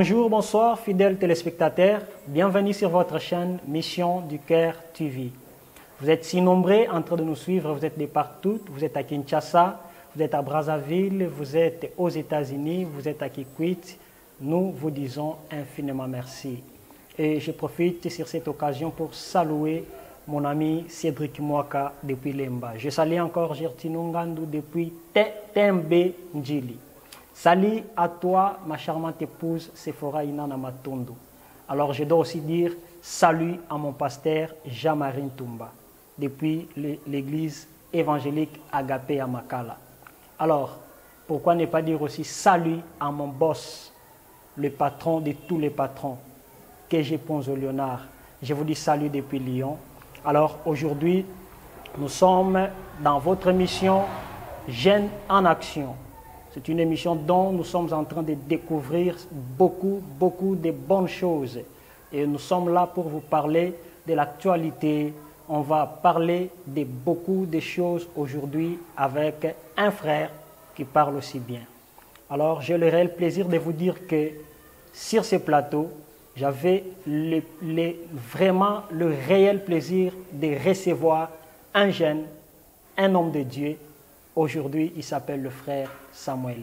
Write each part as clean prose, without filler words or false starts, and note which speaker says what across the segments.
Speaker 1: Bonjour, bonsoir, fidèles téléspectateurs. Bienvenue sur votre chaîne Mission du Cœur TV. Vous êtes si nombreux en train de nous suivre, vous êtes de partout. Vous êtes à Kinshasa, vous êtes à Brazzaville, vous êtes aux États-Unis, vous êtes à Kikwit. Nous vous disons infiniment merci. Et je profite sur cette occasion pour saluer mon ami Cédric Mwaka depuis Lemba. Je salue encore Gertino Ngandou depuis Tembe Njili. Salut à toi, ma charmante épouse Sephora Inana Matondo. Alors je dois aussi dire salut à mon pasteur Jean-Marie Toumba depuis l'église évangélique Agapé à Makala. Alors, pourquoi ne pas dire aussi salut à mon boss, le patron de tous les patrons, KG Ponzo Léonard. Je vous dis salut depuis Lyon. Alors aujourd'hui, nous sommes dans votre émission Jeunes en Action. C'est une émission dont nous sommes en train de découvrir beaucoup de bonnes choses. Et nous sommes là pour vous parler de l'actualité. On va parler de beaucoup de choses aujourd'hui avec un frère qui parle aussi bien. Alors, j'ai le réel plaisir de vous dire que sur ce plateau, j'avais vraiment le réel plaisir de recevoir un jeune, un homme de Dieu. Aujourd'hui, il s'appelle le frère Samuel.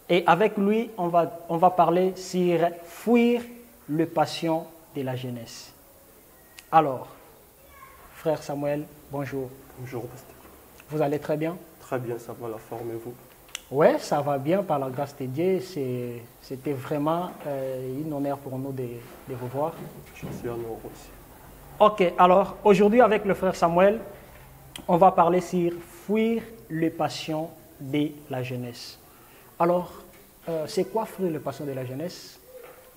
Speaker 1: Et avec lui, on va parler sur fuir le passion de la jeunesse. Alors, frère Samuel, bonjour.
Speaker 2: Bonjour, pasteur.
Speaker 1: Vous allez très bien?
Speaker 2: Très bien, ça va la forme et vous?
Speaker 1: Oui, ça va bien par la grâce de Dieu. C'était vraiment un honneur pour nous de vous voir.
Speaker 2: Je suis un honneur aussi.
Speaker 1: Ok, alors aujourd'hui avec le frère Samuel, on va parler sur fuir les passions de la jeunesse. Alors, c'est quoi fuir les passions de la jeunesse?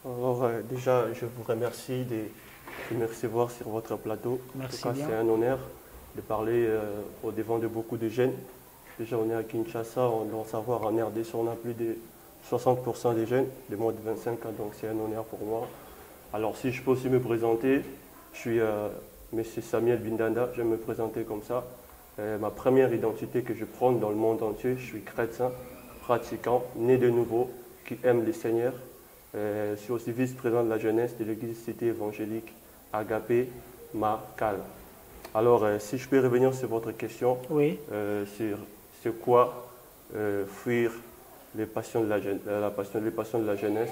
Speaker 2: Alors, déjà, je vous remercie de me recevoir sur votre plateau.
Speaker 1: Merci
Speaker 2: en tout cas,
Speaker 1: bien.
Speaker 2: c'est un honneur de parler au devant de beaucoup de jeunes. Déjà, on est à Kinshasa, on doit savoir en RDC, on a plus de 60% des jeunes de moins de 25 ans, donc c'est un honneur pour moi. Alors, si je peux aussi me présenter, je suis M. Samuel Bindanda, je vais me présenter comme ça. Ma première identité que je prends dans le monde entier, je suis chrétien, pratiquant, né de nouveau, qui aime le Seigneur. Je suis aussi vice-président de la jeunesse de l'église cité évangélique Agapé Makala. Alors, si je peux revenir sur votre question,
Speaker 1: Oui.
Speaker 2: sur quoi fuir les passions de la jeunesse,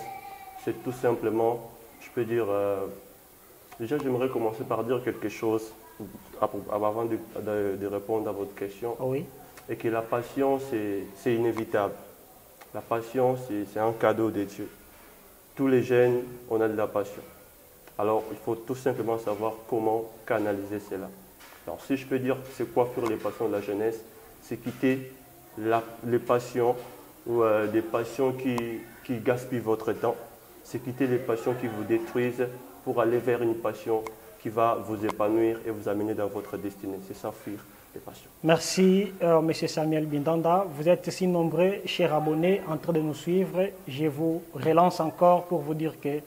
Speaker 2: c'est tout simplement, je peux dire, déjà j'aimerais commencer par dire quelque chose avant de répondre à votre question.
Speaker 1: Oui.
Speaker 2: Et que la passion, c'est inévitable. La passion, c'est un cadeau de Dieu. Tous les jeunes, on a de la passion. Alors, il faut tout simplement savoir comment canaliser cela. Alors, si je peux dire, c'est quoi fuir les passions de la jeunesse, c'est quitter les passions ou des passions qui gaspillent votre temps. C'est quitter les passions qui vous détruisent pour aller vers une passion qui va vous épanouir et vous amener dans votre destinée. C'est ça, fuir les passions.
Speaker 1: Merci, M. Samuel Bindanda. Vous êtes si nombreux, chers abonnés, en train de nous suivre. Je vous relance encore pour vous dire que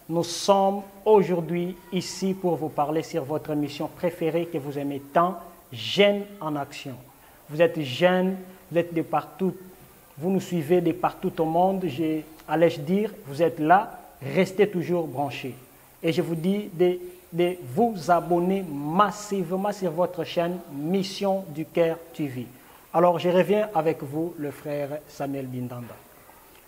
Speaker 1: nous sommes aujourd'hui ici pour vous parler sur votre émission préférée que vous aimez tant, Jeunes en Action. Vous êtes jeunes, vous êtes de partout, vous nous suivez de partout au monde. Allais-je dire, vous êtes là, restez toujours branchés. Et je vous dis de vous abonner massivement sur votre chaîne Mission du Cœur TV. Alors, je reviens avec vous, le frère Samuel Bindanda.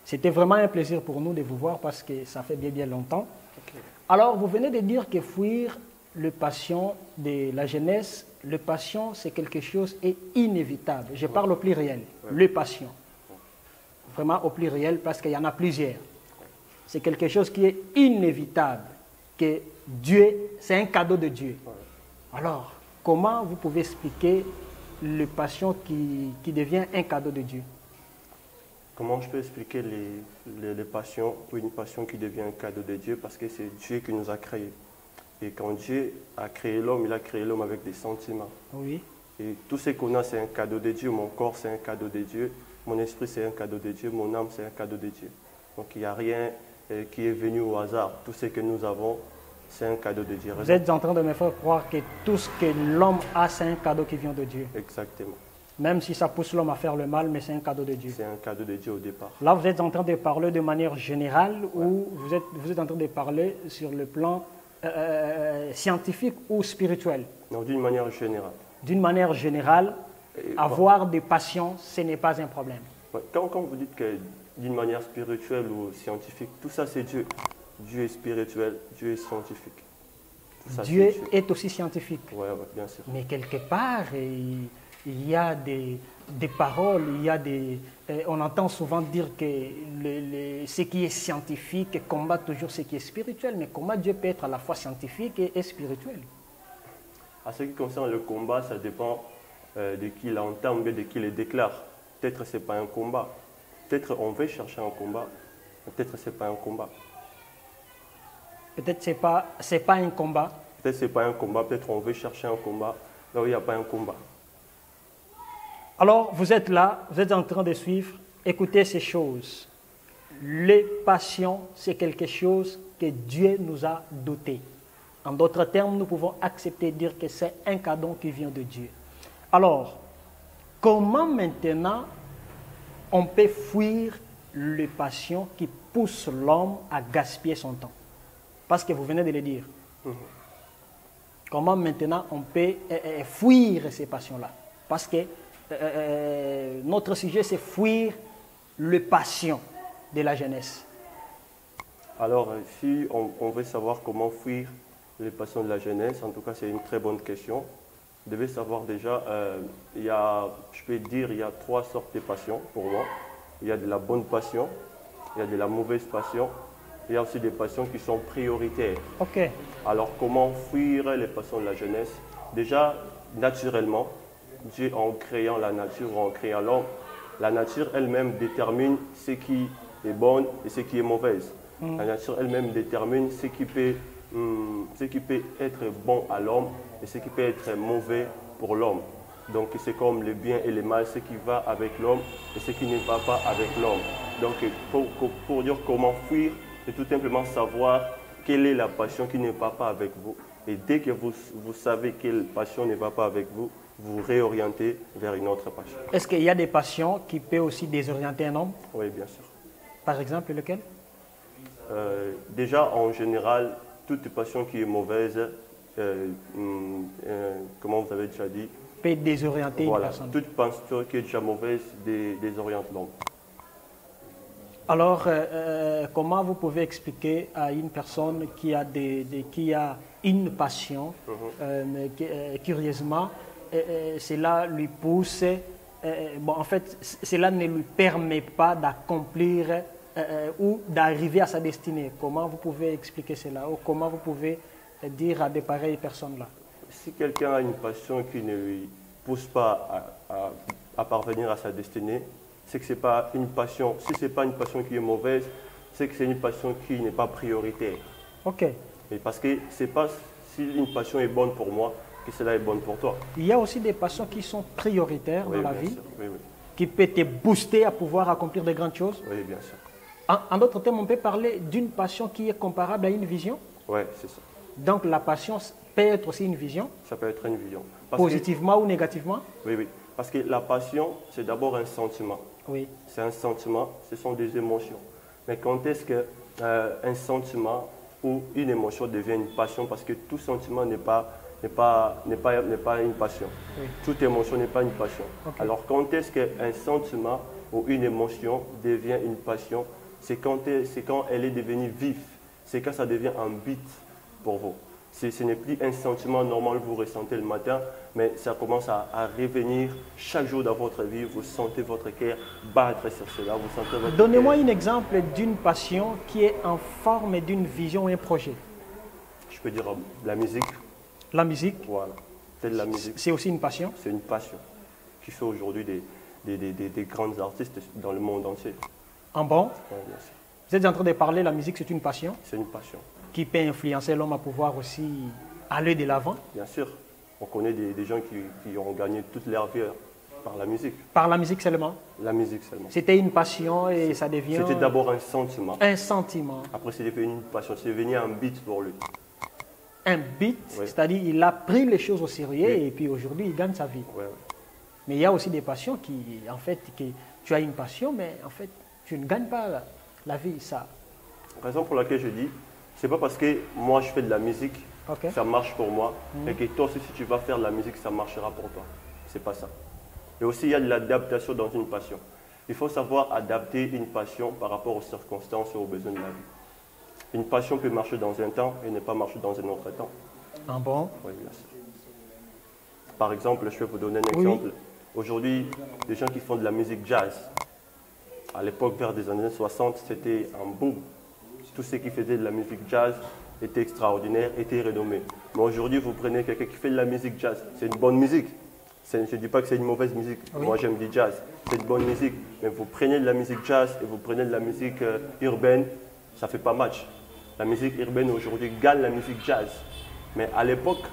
Speaker 1: C'était vraiment un plaisir pour nous de vous voir parce que ça fait bien longtemps.
Speaker 2: Okay.
Speaker 1: Alors, vous venez de dire que fuir le passion de la jeunesse, le passion, c'est quelque chose d'inévitable. Je parle au pluriel, le passion. Vraiment au pluriel parce qu'il y en a plusieurs. C'est quelque chose qui est inévitable, que Dieu, c'est un cadeau de Dieu. Alors, comment vous pouvez expliquer le passion qui devient un cadeau de Dieu?
Speaker 2: Comment je peux expliquer les passions ou une passion qui devient un cadeau de Dieu? Parce que c'est Dieu qui nous a créés. Et quand Dieu a créé l'homme, il a créé l'homme avec des sentiments.
Speaker 1: Oui.
Speaker 2: Et tout ce qu'on a, c'est un cadeau de Dieu. Mon corps, c'est un cadeau de Dieu. Mon esprit, c'est un cadeau de Dieu. Mon âme, c'est un cadeau de Dieu. Donc, il n'y a rien qui est venu au hasard. Tout ce que nous avons, c'est un cadeau de Dieu.
Speaker 1: Vous êtes en train de me faire croire que tout ce que l'homme a, c'est un cadeau qui vient de Dieu.
Speaker 2: Exactement.
Speaker 1: Même si ça pousse l'homme à faire le mal, mais c'est un cadeau de Dieu.
Speaker 2: C'est un cadeau de Dieu au départ.
Speaker 1: Là, vous êtes en train de parler de manière générale ou vous êtes en train de parler sur le plan scientifique ou spirituel?
Speaker 2: Non, d'une manière générale.
Speaker 1: D'une manière générale,
Speaker 2: Et
Speaker 1: avoir des passions, ce n'est pas un problème.
Speaker 2: quand vous dites que d'une manière spirituelle ou scientifique, tout ça c'est Dieu. Dieu est spirituel, Dieu est scientifique. Tout ça,
Speaker 1: Dieu
Speaker 2: c'est Dieu.
Speaker 1: est aussi scientifique.
Speaker 2: Oui, bien sûr.
Speaker 1: Mais quelque part, il y a des paroles, on entend souvent dire que ce qui est scientifique combat toujours ce qui est spirituel. Mais comment Dieu peut être à la fois scientifique et spirituel?
Speaker 2: À ce qui concerne le combat, ça dépend de qui l'entend, mais de qui le déclare. Peut-être ce n'est pas un combat. Peut-être on veut chercher un combat. Peut-être ce n'est pas un combat.
Speaker 1: Peut-être c'est pas un combat.
Speaker 2: Peut-être ce n'est pas un combat. Peut-être on veut chercher un combat là où il n'y a pas un combat.
Speaker 1: Alors, vous êtes là, vous êtes en train de suivre, écoutez ces choses. Les passions, c'est quelque chose que Dieu nous a doté. En d'autres termes, nous pouvons accepter de dire que c'est un cadeau qui vient de Dieu. Alors, comment maintenant on peut fuir les passions qui poussent l'homme à gaspiller son temps? Parce que vous venez de le dire. Comment maintenant on peut fuir ces passions-là? Parce que notre sujet, c'est fuir les passions de la jeunesse.
Speaker 2: Alors, si on veut savoir comment fuir les passions de la jeunesse, en tout cas, c'est une très bonne question. Vous devez savoir déjà, je peux dire, il y a 3 sortes de passions pour moi. Il y a de la bonne passion, il y a de la mauvaise passion, il y a aussi des passions qui sont prioritaires.
Speaker 1: Ok.
Speaker 2: Alors, comment fuir les passions de la jeunesse? Déjà, naturellement, Dieu, en créant la nature ou en créant l'homme, la nature elle-même détermine ce qui est bon et ce qui est mauvais. La nature elle-même détermine ce qui peut être bon à l'homme et ce qui peut être mauvais pour l'homme. Donc c'est comme le bien et le mal, ce qui va avec l'homme et ce qui ne va pas avec l'homme. Donc pour dire comment fuir, c'est tout simplement savoir quelle est la passion qui ne va pas avec vous. Et dès que vous savez quelle passion ne va pas avec vous, vous réorientez vers une autre passion.
Speaker 1: Est-ce qu'il y a des passions qui peuvent aussi désorienter un homme?
Speaker 2: Oui, bien sûr.
Speaker 1: Par exemple, lequel?
Speaker 2: Déjà, en général, toute passion qui est mauvaise, comment vous avez déjà dit,
Speaker 1: Peut désorienter une
Speaker 2: voilà,
Speaker 1: personne.
Speaker 2: toute passion qui est déjà mauvaise désoriente l'homme.
Speaker 1: Alors, comment vous pouvez expliquer à une personne qui a une passion, mais curieusement, cela lui pousse, en fait, cela ne lui permet pas d'accomplir ou d'arriver à sa destinée? Comment vous pouvez expliquer cela? Ou comment vous pouvez dire à de pareilles personnes-là?
Speaker 2: Si quelqu'un a une passion qui ne lui pousse pas à parvenir à sa destinée, c'est que ce n'est pas une passion. Si ce n'est pas une passion qui est mauvaise, c'est que c'est une passion qui n'est pas prioritaire.
Speaker 1: Ok.
Speaker 2: Et parce que c'est pas si une passion est bonne pour moi que cela est bonne pour toi.
Speaker 1: Il y a aussi des passions qui sont prioritaires
Speaker 2: Oui,
Speaker 1: dans la
Speaker 2: bien
Speaker 1: vie,
Speaker 2: sûr. Oui, oui.
Speaker 1: qui peuvent te booster à pouvoir accomplir de grandes choses.
Speaker 2: Oui, bien sûr.
Speaker 1: En d'autres termes, on peut parler d'une passion qui est comparable à une vision.
Speaker 2: Oui, c'est ça.
Speaker 1: Donc la passion peut être aussi une vision,
Speaker 2: Ça peut être une vision.
Speaker 1: positivement ou négativement.
Speaker 2: Oui, oui. Parce que la passion, c'est d'abord un sentiment.
Speaker 1: Oui.
Speaker 2: C'est un sentiment, ce sont des émotions. Mais quand est-ce qu'un sentiment ou une émotion devient une passion? Parce que tout sentiment n'est pas une passion.
Speaker 1: Oui.
Speaker 2: Toute émotion n'est pas une passion.
Speaker 1: Ok.
Speaker 2: Alors quand est-ce qu'un sentiment ou une émotion devient une passion? C'est quand elle est devenue vive. C'est quand ça devient un but pour vous. Ce n'est plus un sentiment normal que vous ressentez le matin, mais ça commence à revenir chaque jour dans votre vie. Vous sentez votre cœur battre sur cela. Vous sentez votre
Speaker 1: Donnez-moi
Speaker 2: cœur.
Speaker 1: un exemple d'une passion qui est en forme d'une vision ou un projet.
Speaker 2: Je peux dire la musique.
Speaker 1: La musique,
Speaker 2: Voilà. C'est de la musique.
Speaker 1: c'est aussi une passion.
Speaker 2: C'est une passion qui fait aujourd'hui des grands artistes dans le monde entier.
Speaker 1: En bon,
Speaker 2: Ouais, bien sûr.
Speaker 1: vous êtes en train de parler, la musique c'est une passion
Speaker 2: C'est une passion.
Speaker 1: qui peut influencer l'homme à pouvoir aussi aller de l'avant.
Speaker 2: Bien sûr. On connaît des gens qui ont gagné toute leur vie par la musique.
Speaker 1: Par la musique seulement.
Speaker 2: La musique seulement.
Speaker 1: C'était une passion et ça devient
Speaker 2: C'était d'abord un sentiment.
Speaker 1: un sentiment,
Speaker 2: Après, c'est devenu une passion. C'est devenu un beat pour lui.
Speaker 1: un beat,
Speaker 2: Oui.
Speaker 1: c'est-à-dire il a pris les choses au sérieux
Speaker 2: Oui.
Speaker 1: et puis aujourd'hui il gagne sa vie.
Speaker 2: Ouais, ouais.
Speaker 1: Mais il y a aussi des passions qui, en fait, tu as une passion, mais en fait, tu ne gagnes pas la vie, ça.
Speaker 2: La raison pour laquelle je dis, c'est pas parce que moi je fais de la musique,
Speaker 1: Ok.
Speaker 2: ça marche pour moi, et que toi aussi si tu vas faire de la musique, ça marchera pour toi. C'est pas ça. Et aussi, il y a de l'adaptation dans une passion. Il faut savoir adapter une passion par rapport aux circonstances et aux besoins de la vie. Une passion peut marcher dans un temps et ne pas marcher dans un autre temps.
Speaker 1: Ah bon?
Speaker 2: Oui, bien sûr. Par exemple, je vais vous donner un
Speaker 1: Oui.
Speaker 2: exemple. Aujourd'hui, les gens qui font de la musique jazz, à l'époque, vers les années 60, c'était un boom. Tous ceux qui faisaient de la musique jazz étaient extraordinaires, étaient renommés. Mais aujourd'hui, vous prenez quelqu'un qui fait de la musique jazz, c'est une bonne musique. Je ne dis pas que c'est une mauvaise musique.
Speaker 1: Oui.
Speaker 2: Moi, j'aime du jazz. C'est une bonne musique. Mais vous prenez de la musique jazz et vous prenez de la musique urbaine, ça ne fait pas match. La musique urbaine aujourd'hui gagne la musique jazz. Mais à l'époque,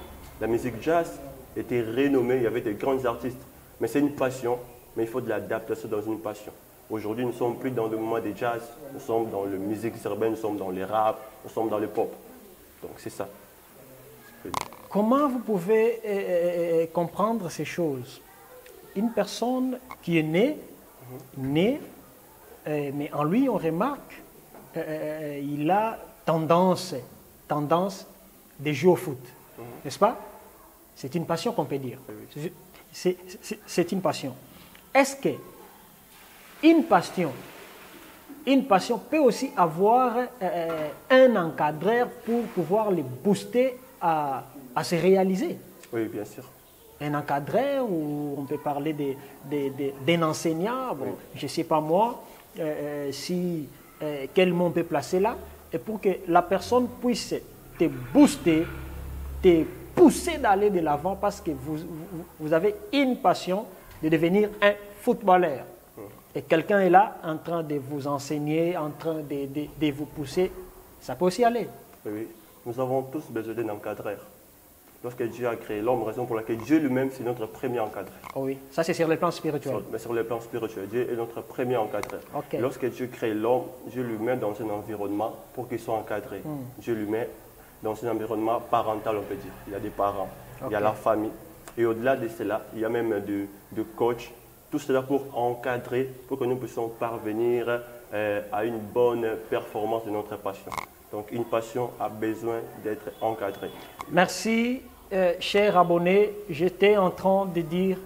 Speaker 2: la musique jazz était renommée, il y avait des grands artistes. Mais c'est une passion, mais il faut de l'adaptation dans une passion. Aujourd'hui, nous ne sommes plus dans le moment des jazz, nous sommes dans la musique urbaine, nous sommes dans les rap, nous sommes dans le pop. Donc c'est ça.
Speaker 1: Comment vous pouvez comprendre ces choses? Une personne qui est née, mais en lui, on remarque, il a tendance de jouer au foot, n'est-ce pas? C'est une passion qu'on peut dire.
Speaker 2: Oui.
Speaker 1: C'est une passion. Est-ce que une passion peut aussi avoir un encadreur pour pouvoir les booster à se réaliser?
Speaker 2: Oui, bien sûr.
Speaker 1: Un encadreur, ou on peut parler d'un enseignant, bon, je ne sais pas moi, quel mot on peut placer là, et pour que la personne puisse te booster, te pousser d'aller de l'avant parce que vous avez une passion de devenir un footballeur. Et quelqu'un est là en train de vous enseigner, en train de vous pousser, ça peut aussi aller.
Speaker 2: Oui, oui. Nous avons tous besoin d'un encadreur. Lorsque Dieu a créé l'homme, raison pour laquelle Dieu lui-même, c'est notre premier encadreur.
Speaker 1: Oh oui, ça c'est sur le plan spirituel.
Speaker 2: Mais sur le plan spirituel, Dieu est notre premier encadreur.
Speaker 1: Ok.
Speaker 2: Lorsque Dieu crée l'homme, Dieu lui met dans un environnement pour qu'il soit encadré. Dieu lui met dans un environnement parental, on peut dire. Il y a des parents, il y a la famille. Et au-delà de cela, il y a même de coach. Tout cela pour encadrer, pour que nous puissions parvenir à une bonne performance de notre passion. Donc une passion a besoin d'être encadrée.
Speaker 1: Merci, chers abonnés. J'étais en train de dire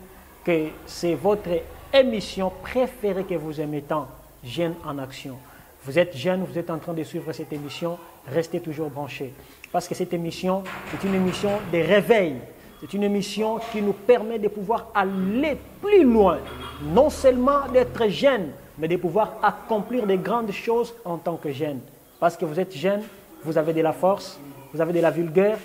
Speaker 1: que c'est votre émission préférée que vous aimez tant, Jeunes en Action. Vous êtes jeune, vous êtes en train de suivre cette émission, restez toujours branchés. Parce que cette émission, c'est une émission de réveil. C'est une émission qui nous permet de pouvoir aller plus loin. Non seulement d'être jeune, mais de pouvoir accomplir de grandes choses en tant que jeune. Parce que vous êtes jeune, vous avez de la force, vous avez de la vulgaire,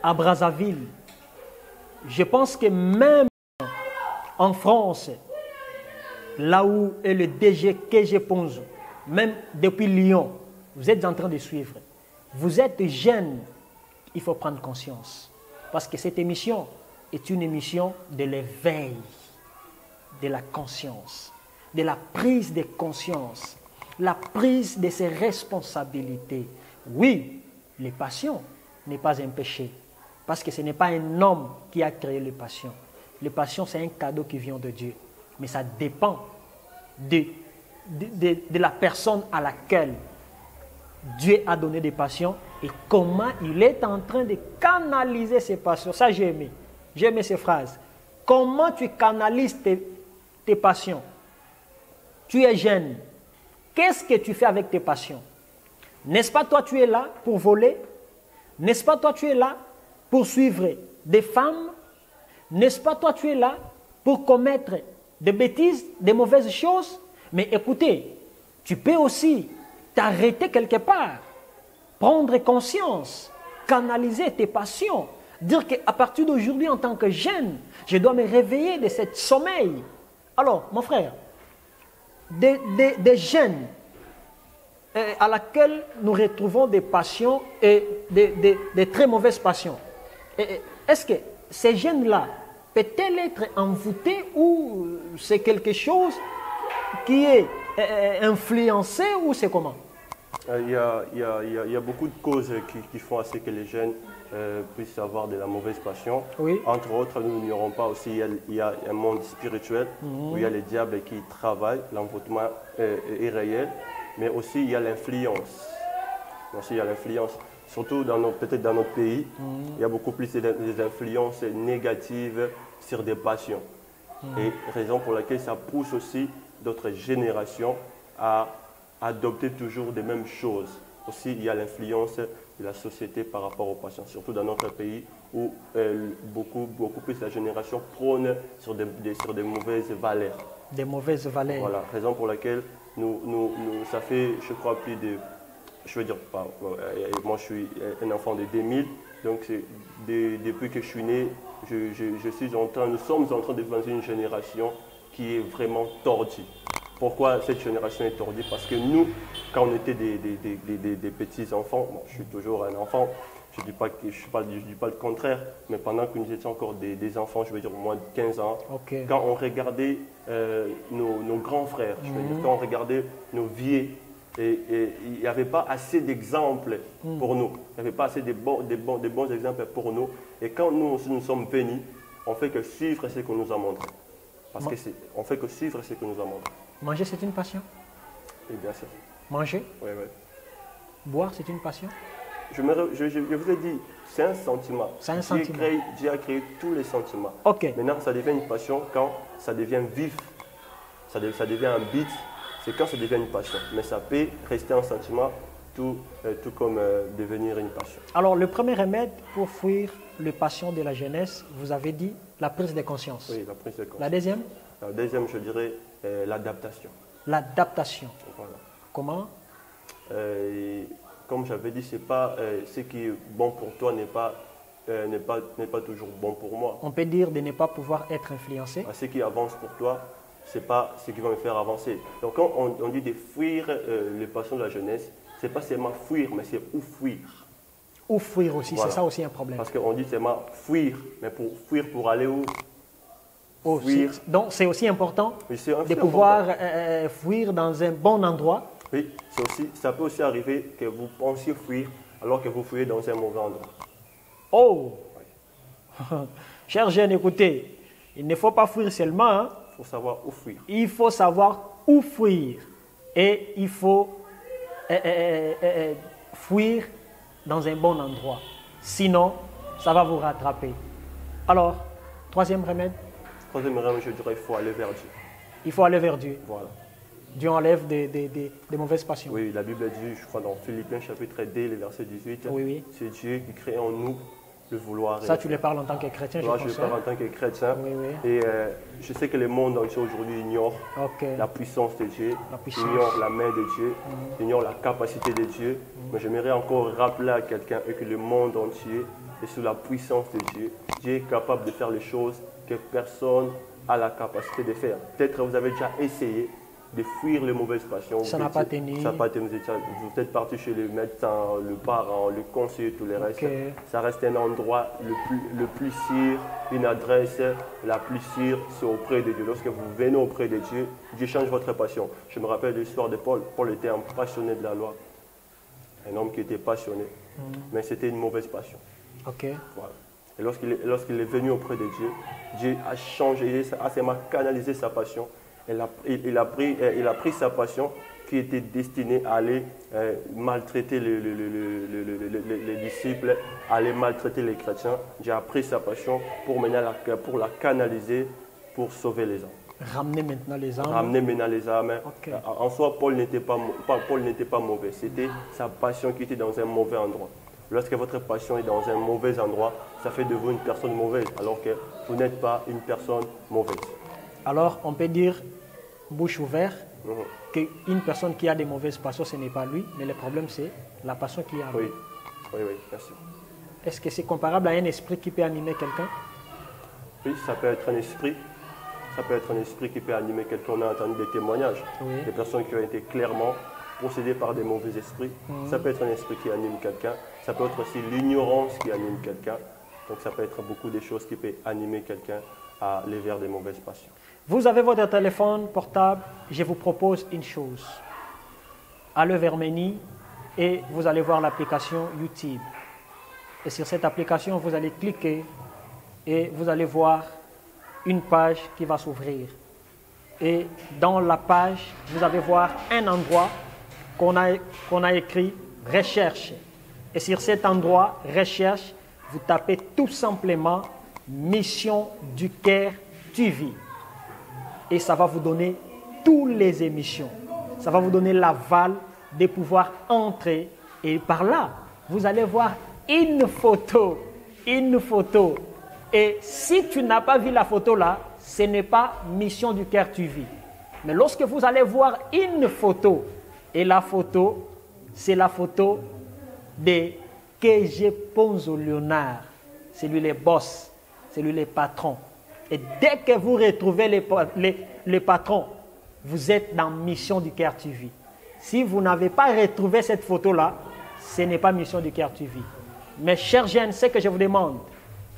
Speaker 1: à Brazzaville. Je pense que même en France, là où est le DG KG Ponzo, même depuis Lyon, vous êtes en train de suivre. Vous êtes jeunes, il faut prendre conscience. Parce que cette émission est une émission de l'éveil, de la conscience, de la prise de conscience, la prise de ses responsabilités. Oui, les passions n'est pas un péché, parce que ce n'est pas un homme qui a créé les passions. Les passions, c'est un cadeau qui vient de Dieu, mais ça dépend de la personne à laquelle Dieu a donné des passions et comment il est en train de canaliser ces passions. Ça, j'ai aimé ces phrases. Comment tu canalises tes passions? Tu es jeune. Qu'est-ce que tu fais avec tes passions? N'est-ce pas toi, tu es là pour voler? N'est-ce pas toi, tu es là pour suivre des femmes? N'est-ce pas toi, tu es là pour commettre des bêtises, des mauvaises choses? Mais écoutez, tu peux aussi t'arrêter quelque part, prendre conscience, canaliser tes passions, dire qu'à partir d'aujourd'hui, en tant que jeune, je dois me réveiller de ce sommeil. Alors, mon frère, des jeunes à laquelle nous retrouvons des passions et des très mauvaises passions, est-ce que ces jeunes-là peut-elle être envoûtés ou c'est quelque chose qui est influencé ou c'est comment?
Speaker 2: Il y a beaucoup de causes qui font assez que les jeunes puissent avoir de la mauvaise passion.
Speaker 1: Oui.
Speaker 2: Entre autres, nous n'ignorons pas aussi, il y a un monde spirituel où il y a les diables qui travaillent, l'envoûtement est réel, mais aussi il y a l'influence. Aussi, il y a l'influence. Surtout peut-être dans notre pays, il y a beaucoup plus des influences négatives sur des passions. Et raison pour laquelle ça pousse aussi d'autres générations à adopter toujours les mêmes choses. Aussi, il y a l'influence de la société par rapport aux passions, surtout dans notre pays où beaucoup plus la génération prône sur des mauvaises valeurs.
Speaker 1: Des mauvaises valeurs.
Speaker 2: Voilà, raison pour laquelle ça fait, je crois, plus de... Je veux dire, moi je suis un enfant de 2000, donc depuis que je suis né, nous sommes en train de vivre une génération qui est vraiment tordue. Pourquoi cette génération est tordue? Parce que nous, quand on était des petits enfants, bon, je suis toujours un enfant, je ne dis pas le contraire, mais pendant que nous étions encore des enfants, je veux dire au moins de 15 ans,
Speaker 1: Okay.
Speaker 2: Quand on regardait nos grands frères, je veux dire, quand on regardait nos vieux, et il n'y avait pas assez d'exemples pour nous. Il n'y avait pas assez de bons exemples pour nous. Et quand nous aussi nous sommes venus, on fait que suivre ce qu'on nous a montré. Parce qu'on fait que suivre ce qu'on nous a montré.
Speaker 1: Manger, c'est une passion?
Speaker 2: Et bien sûr.
Speaker 1: Manger?
Speaker 2: Oui, oui.
Speaker 1: Boire, c'est une passion?
Speaker 2: Je vous ai dit, c'est un sentiment.
Speaker 1: C'est un sentiment.
Speaker 2: Dieu a créé tous les sentiments.
Speaker 1: Ok.
Speaker 2: Maintenant, ça devient une passion quand ça devient vif. Ça devient un beat. C'est quand ça devient une passion. Mais ça peut rester un sentiment tout comme devenir une passion.
Speaker 1: Alors, le premier remède pour fuir les passions de la jeunesse, vous avez dit la prise de conscience.
Speaker 2: Oui, la prise de conscience.
Speaker 1: La deuxième?
Speaker 2: La deuxième, je dirais, l'adaptation.
Speaker 1: L'adaptation.
Speaker 2: Voilà.
Speaker 1: Comment?
Speaker 2: Comme j'avais dit, c'est pas ce qui est bon pour toi n'est pas toujours bon pour moi.
Speaker 1: On peut dire de ne pas pouvoir être influencé.
Speaker 2: Ce qui avance pour toi, ce n'est pas ce qui va me faire avancer. Donc quand on dit de fuir les passions de la jeunesse, ce n'est pas seulement fuir, mais c'est où fuir.
Speaker 1: Ou fuir aussi,
Speaker 2: Voilà.
Speaker 1: c'est ça aussi un problème.
Speaker 2: Parce qu'on dit seulement fuir, mais pour fuir, pour aller où?
Speaker 1: Oh,
Speaker 2: fuir.
Speaker 1: Donc c'est aussi important
Speaker 2: Oui, c'est
Speaker 1: de pouvoir fuir dans un bon endroit.
Speaker 2: Oui, ça peut aussi arriver que vous pensiez fuir alors que vous fuyez dans un mauvais endroit.
Speaker 1: Oh! Chers jeunes, écoutez, il ne faut pas fuir seulement. Hein.
Speaker 2: Il faut savoir où fuir.
Speaker 1: Il faut savoir où fuir. Et il faut fuir dans un bon endroit. Sinon, ça va vous rattraper. Alors, troisième remède?
Speaker 2: Troisième remède, je dirais, il faut aller vers Dieu.
Speaker 1: Il faut aller vers Dieu.
Speaker 2: Voilà.
Speaker 1: Dieu enlève des mauvaises passions.
Speaker 2: Oui, la Bible dit, je crois dans Philippiens chapitre 2, le verset 18,
Speaker 1: Oui.
Speaker 2: c'est Dieu qui crée en nous le vouloir.
Speaker 1: Ça, tu le parles en tant que chrétien,
Speaker 2: je parle en tant que chrétien.
Speaker 1: Oui.
Speaker 2: Et je sais que le monde entier aujourd'hui ignore la puissance de Dieu, ignore la main de Dieu, ignore la capacité de Dieu. Mais j'aimerais encore rappeler à quelqu'un que le monde entier et sous la puissance de Dieu. Dieu est capable de faire les choses que personne n'a la capacité de faire. Peut-être que vous avez déjà essayé de fuir les mauvaises passions.
Speaker 1: Ça n'a pas tenu.
Speaker 2: Ça n'a pas tenu. Vous êtes parti chez le médecin, le parent, le conseiller, tous les restes. Ça reste un endroit le plus sûr, une adresse la plus sûre, c'est auprès de Dieu. Lorsque vous venez auprès de Dieu, Dieu change votre passion. Je me rappelle de l'histoire de Paul. Paul était un passionné de la loi. Un homme qui était passionné, mais c'était une mauvaise passion. Voilà. Et lorsqu'il est venu auprès de Dieu, Dieu a changé, a canalisé sa passion. Il a pris sa passion qui était destinée à aller maltraiter les disciples, à aller maltraiter les chrétiens. Dieu a pris sa passion pour la canaliser, pour sauver les âmes.
Speaker 1: Ramener maintenant les âmes.
Speaker 2: Ramener maintenant les âmes. En soi, Paul n'était pas mauvais. C'était sa passion qui était dans un mauvais endroit. Lorsque votre passion est dans un mauvais endroit, ça fait de vous une personne mauvaise, alors que vous n'êtes pas une personne mauvaise.
Speaker 1: Alors, on peut dire, bouche ouverte, qu'une personne qui a des mauvaises passions, ce n'est pas lui, mais le problème, c'est la passion qui a.
Speaker 2: Oui, merci.
Speaker 1: Est-ce que c'est comparable à un esprit qui peut animer quelqu'un?
Speaker 2: Oui, ça peut être un esprit. Ça peut être un esprit qui peut animer quelqu'un. On a entendu des témoignages, des personnes qui ont été clairement possédées par des mauvais esprits. Ça peut être un esprit qui anime quelqu'un. Ça peut être aussi l'ignorance qui anime quelqu'un. Donc ça peut être beaucoup de choses qui peuvent animer quelqu'un à aller vers des mauvaises passions.
Speaker 1: Vous avez votre téléphone portable, je vous propose une chose. Allez vers Menu et vous allez voir l'application YouTube. Et sur cette application, vous allez cliquer et vous allez voir une page qui va s'ouvrir. Et dans la page, vous allez voir un endroit qu'on a écrit « Recherche ». Et sur cet endroit « Recherche », vous tapez tout simplement « Mission du Caire TV ». Et ça va vous donner toutes les émissions. Ça va vous donner l'aval de pouvoir entrer. Et par là, vous allez voir une photo. Une photo. Et si tu n'as pas vu la photo là, ce n'est pas Mission du Caire TV. Mais lorsque vous allez voir une photo, et la photo, c'est la photo de KG Ponzo Léonard. C'est lui le boss, c'est lui le patron. Et dès que vous retrouvez les patrons, vous êtes dans Mission du Caire TV. Si vous n'avez pas retrouvé cette photo-là, ce n'est pas Mission du Caire TV. Mais chers jeunes, ce que je vous demande,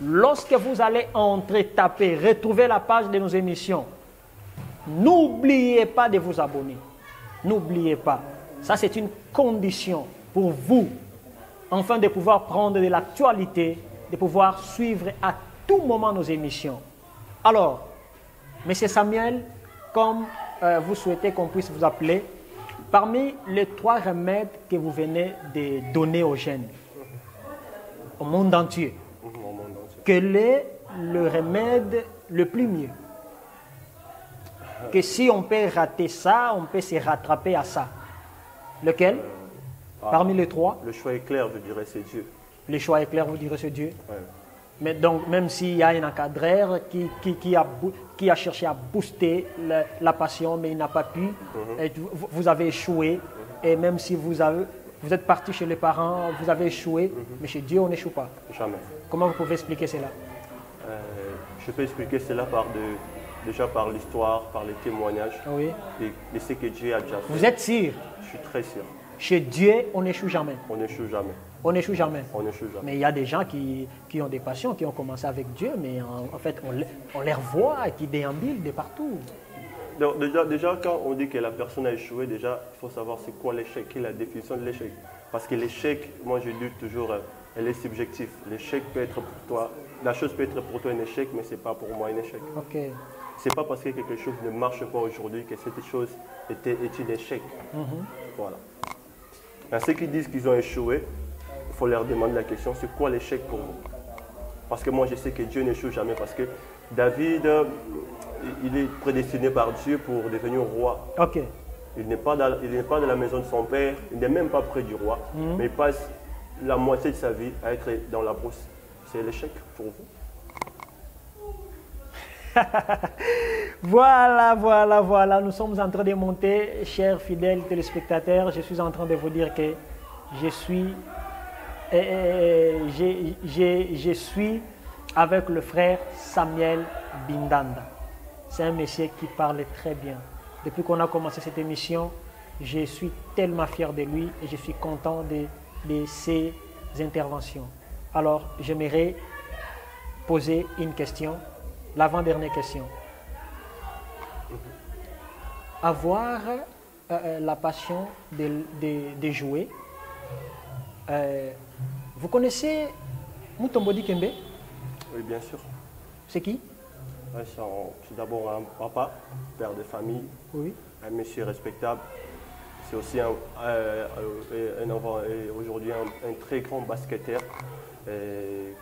Speaker 1: lorsque vous allez entrer, taper, retrouver la page de nos émissions, n'oubliez pas de vous abonner. N'oubliez pas. Ça, c'est une condition pour vous, afin de pouvoir prendre de l'actualité, de pouvoir suivre à tout moment nos émissions. Alors, M. Samuel, comme vous souhaitez qu'on puisse vous appeler, parmi les 3 remèdes que vous venez de donner aux jeunes, au monde entier, quel est le remède le plus mieux? Que si on peut rater ça, on peut se rattraper à ça. Lequel? Parmi les 3?
Speaker 2: Le choix est clair, je dirais, c'est Dieu.
Speaker 1: Le choix est clair, vous direz c'est Dieu?
Speaker 2: Ouais.
Speaker 1: Mais donc, même s'il y a un encadreur qui a cherché à booster la passion, mais il n'a pas pu, et vous avez échoué, et même si vous êtes parti chez les parents, vous avez échoué, mais chez Dieu, on n'échoue pas.
Speaker 2: Jamais.
Speaker 1: Comment vous pouvez expliquer cela?
Speaker 2: Je peux expliquer cela déjà par l'histoire, par les témoignages, de ce que Dieu a déjà fait.
Speaker 1: Vous êtes sûr?
Speaker 2: Je suis très sûr.
Speaker 1: Chez Dieu, on n'échoue jamais.
Speaker 2: On n'échoue jamais.
Speaker 1: On n'échoue jamais.
Speaker 2: On n'échoue jamais.
Speaker 1: Mais il y a des gens qui ont des passions, qui ont commencé avec Dieu, mais en fait, on les revoit et qui déambulent de partout.
Speaker 2: Donc, déjà, quand on dit que la personne a échoué, déjà, il faut savoir c'est quoi l'échec, quelle est la définition de l'échec. Parce que l'échec, moi je dis toujours, elle est subjective. L'échec peut être pour toi, la chose peut être pour toi un échec, mais ce n'est pas pour moi un échec.
Speaker 1: Okay.
Speaker 2: Ce n'est pas parce que quelque chose ne marche pas aujourd'hui que cette chose est un échec. Voilà. À ceux qui disent qu'ils ont échoué, il faut leur demander la question, c'est quoi l'échec pour vous? Parce que moi je sais que Dieu n'échoue jamais, parce que David, il est prédestiné par Dieu pour devenir roi.
Speaker 1: Okay.
Speaker 2: Il n'est pas dans la maison de son père, il n'est même pas près du roi, mais il passe la moitié de sa vie à être dans la brousse. C'est l'échec pour vous?
Speaker 1: Voilà. Nous sommes en train de monter, chers fidèles téléspectateurs. Je suis en train de vous dire que je suis Je suis avec le frère Samuel Bindanda. C'est un monsieur qui parle très bien. Depuis qu'on a commencé cette émission, je suis tellement fier de lui et je suis content de ses interventions. Alors, j'aimerais poser une question, l'avant-dernière question. Avoir la passion de jouer. Vous connaissez Mutombo Dikembe?
Speaker 2: Oui, bien sûr.
Speaker 1: C'est qui?
Speaker 2: Ouais, c'est d'abord un papa, père de famille,
Speaker 1: Oui.
Speaker 2: un monsieur respectable. C'est aussi un enfant et aujourd'hui un très grand basketteur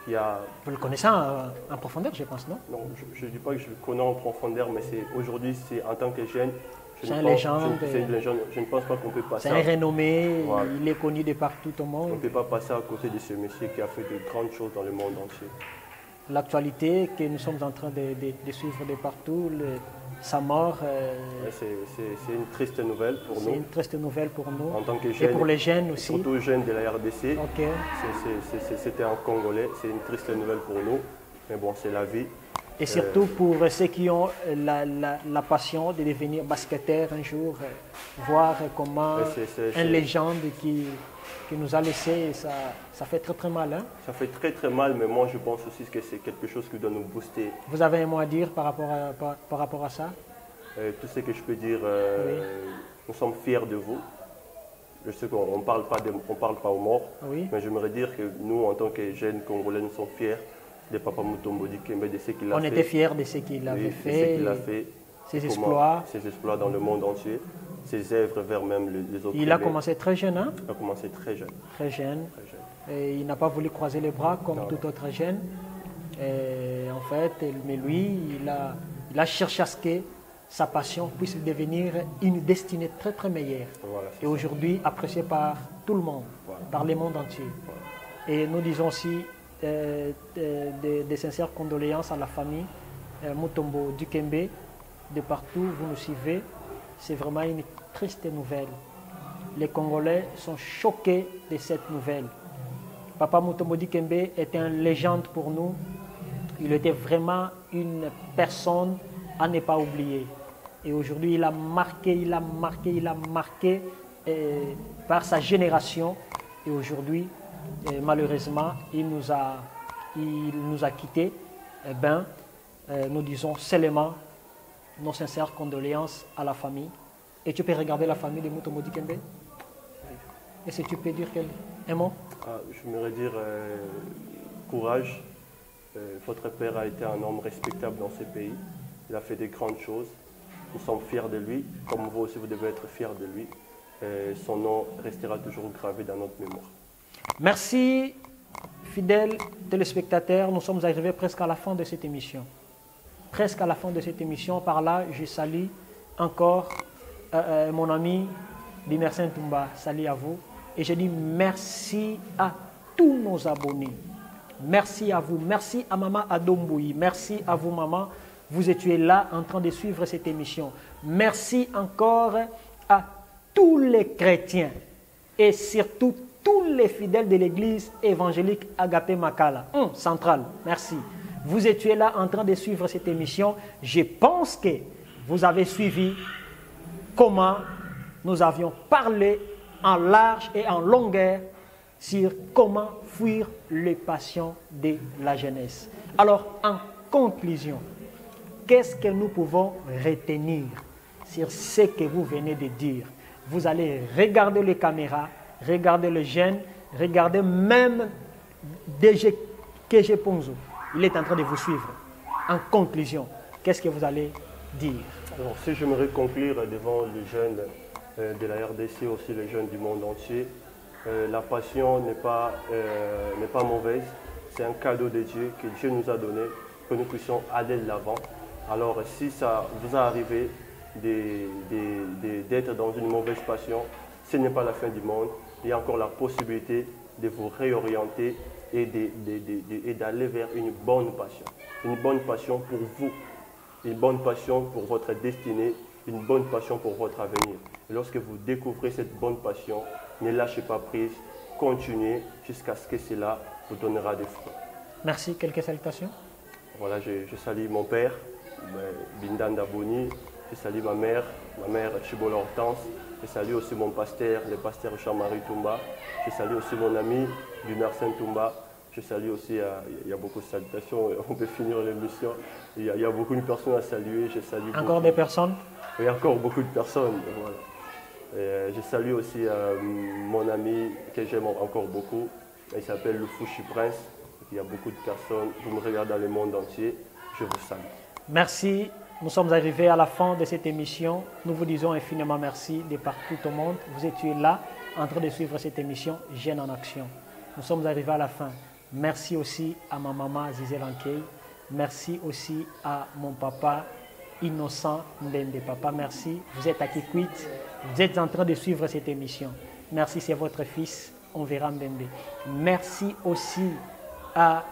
Speaker 2: qui a...
Speaker 1: Vous le connaissez en profondeur, je pense, non?
Speaker 2: Non, je ne dis pas que je le connais en profondeur, mais aujourd'hui, c'est en tant que jeune.
Speaker 1: C'est une légende.
Speaker 2: C'est une légende. Je ne pense pas qu'on peut passer.
Speaker 1: C'est un renommé,
Speaker 2: voilà.
Speaker 1: Il est connu de partout au monde.
Speaker 2: On ne peut pas passer à côté de ce monsieur qui a fait de grandes choses dans le monde entier.
Speaker 1: L'actualité que nous sommes en train de suivre de partout, sa mort.
Speaker 2: C'est une triste nouvelle pour nous.
Speaker 1: C'est une triste nouvelle pour nous.
Speaker 2: En tant que jeunes,
Speaker 1: et pour les jeunes aussi.
Speaker 2: Surtout jeunes de la RDC.
Speaker 1: Okay.
Speaker 2: C'était un Congolais. C'est une triste nouvelle pour nous. Mais bon, c'est la vie.
Speaker 1: Et surtout pour ceux qui ont la passion de devenir basketteur un jour, voir comment une légende qui nous a laissé, ça fait très très mal. Hein?
Speaker 2: Ça fait très très mal, mais moi je pense aussi que c'est quelque chose qui doit nous booster.
Speaker 1: Vous avez un mot à dire par rapport à ça?
Speaker 2: Tout ce que je peux dire,
Speaker 1: oui.
Speaker 2: Nous sommes fiers de vous. Je sais qu'on ne parle pas aux morts,
Speaker 1: oui.
Speaker 2: Mais j'aimerais dire que nous, en tant que jeunes Congolais, nous sommes fiers de Papa Mutombo Dikembe, de ce qu'il a fait.
Speaker 1: On était fiers de ce qu'il avait fait, ses exploits.
Speaker 2: Ses exploits dans le monde entier, ses œuvres vers même les autres.
Speaker 1: Il a commencé très jeune, hein?
Speaker 2: Il a commencé très jeune.
Speaker 1: Très jeune. Et il n'a pas voulu croiser les bras comme tout autre jeune. Et en fait, mais lui, il a cherché à ce que sa passion puisse devenir une destinée très très meilleure.
Speaker 2: Voilà,
Speaker 1: et aujourd'hui, appréciée par tout le monde, voilà. Par le monde entier. Voilà. Et nous disons aussi des sincères condoléances à la famille Mutombo Dikembe, de partout où vous nous suivez. C'est vraiment une triste nouvelle. Les Congolais sont choqués de cette nouvelle. Papa Mutombo Dikembe était une légende pour nous. Il était vraiment une personne à ne pas oublier. Et aujourd'hui, il a marqué par sa génération. Et aujourd'hui, malheureusement, il nous a quittés. Eh bien, nous disons seulement nos sincères condoléances à la famille. Et tu peux regarder la famille de Mutombo Dikembe? Et si tu peux dire un mot?
Speaker 2: J'aimerais dire courage. Votre père a été un homme respectable dans ce pays. Il a fait de grandes choses. Nous sommes fiers de lui. Comme vous aussi, vous devez être fiers de lui. Son nom restera toujours gravé dans notre mémoire.
Speaker 1: Merci, fidèles téléspectateurs. Nous sommes arrivés presque à la fin de cette émission. Presque à la fin de cette émission. Par là, je salue encore mon ami Bimersin Toumba. Salut à vous. Et je dis merci à tous nos abonnés. Merci à vous. Merci à Maman Adomboui. Merci à vous, maman. Vous étiez là en train de suivre cette émission. Merci encore à tous les chrétiens et surtout tous les fidèles de l'église évangélique Agapé Makala, centrale. Merci. Vous étiez là en train de suivre cette émission. Je pense que vous avez suivi comment nous avions parlé en large et en longueur sur comment fuir les passions de la jeunesse. Alors, en conclusion, qu'est-ce que nous pouvons retenir sur ce que vous venez de dire? Vous allez regarder les caméras, regarder les jeunes, regarder même DG KG Ponzo. Il est en train de vous suivre. En conclusion, qu'est-ce que vous allez dire?
Speaker 2: Alors, si j'aimerais conclure devant les jeunes de la RDC, aussi les jeunes du monde entier, la passion n'est pas mauvaise. C'est un cadeau de Dieu que Dieu nous a donné, que nous puissions aller de l'avant. Alors, si ça vous est arrivé d'être dans une mauvaise passion, ce n'est pas la fin du monde. Il y a encore la possibilité de vous réorienter et d'aller vers une bonne passion. Une bonne passion pour vous, une bonne passion pour votre destinée, une bonne passion pour votre avenir. Et lorsque vous découvrez cette bonne passion, ne lâchez pas prise continuer jusqu'à ce que cela vous donnera des fruits.
Speaker 1: Merci. Quelques salutations?
Speaker 2: Voilà, je salue mon père, Bindan Daboni. Je salue ma mère Chibola Hortense. Je salue aussi mon pasteur, le pasteur Jean-Marie Toumba. Je salue aussi mon ami, Lumersen Toumba. Je salue aussi, il y a beaucoup de salutations, on peut finir l'émission. Il y a beaucoup de personnes à saluer. Je salue
Speaker 1: encore des personnes?
Speaker 2: Oui, encore beaucoup de personnes. Voilà. Et, je salue aussi mon ami que j'aime encore beaucoup. Il s'appelle le Fouchi Prince. Il y a beaucoup de personnes. Vous me regardez dans le monde entier. Je vous salue.
Speaker 1: Merci. Nous sommes arrivés à la fin de cette émission. Nous vous disons infiniment merci de partout au monde. Vous étiez là en train de suivre cette émission Jeunes en Action. Nous sommes arrivés à la fin. Merci aussi à ma maman Zizé Lankei. Merci aussi à mon papa Innocent Ndende. Papa, merci. Vous êtes à Kikwit. Vous êtes en train de suivre cette émission. Merci, c'est votre fils. On verra Ndende. Merci aussi à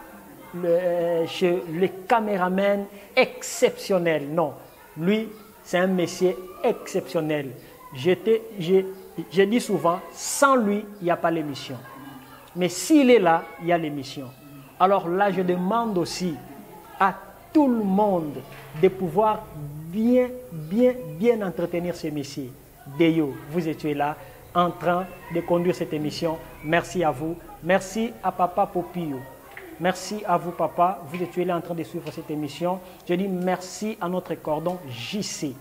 Speaker 1: le caméraman exceptionnel. Non, lui, c'est un monsieur exceptionnel. Je dis souvent, sans lui, il n'y a pas l'émission. Mais s'il est là, il y a l'émission. Alors là, je demande aussi à tout le monde de pouvoir bien entretenir ce monsieur. Deyo, vous étiez là en train de conduire cette émission. Merci à vous. Merci à Papa Popio. Merci à vous, papa. Vous étiez là en train de suivre cette émission. Je dis merci à notre cordon JC.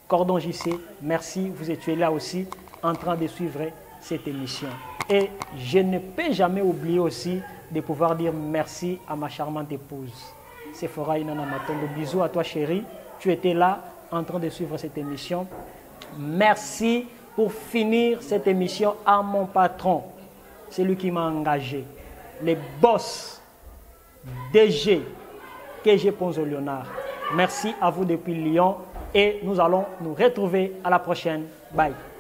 Speaker 1: Cordon JC, merci. Vous étiez là aussi en train de suivre cette émission. Et je ne peux jamais oublier aussi de pouvoir dire merci à ma charmante épouse. Sephora Inana Matondo. Bisous à toi, chérie. Tu étais là en train de suivre cette émission. Merci pour finir cette émission à mon patron. C'est lui qui m'a engagé. Les boss. DG KG Ponzo Léonard. Merci à vous depuis Lyon et nous allons nous retrouver à la prochaine. Bye.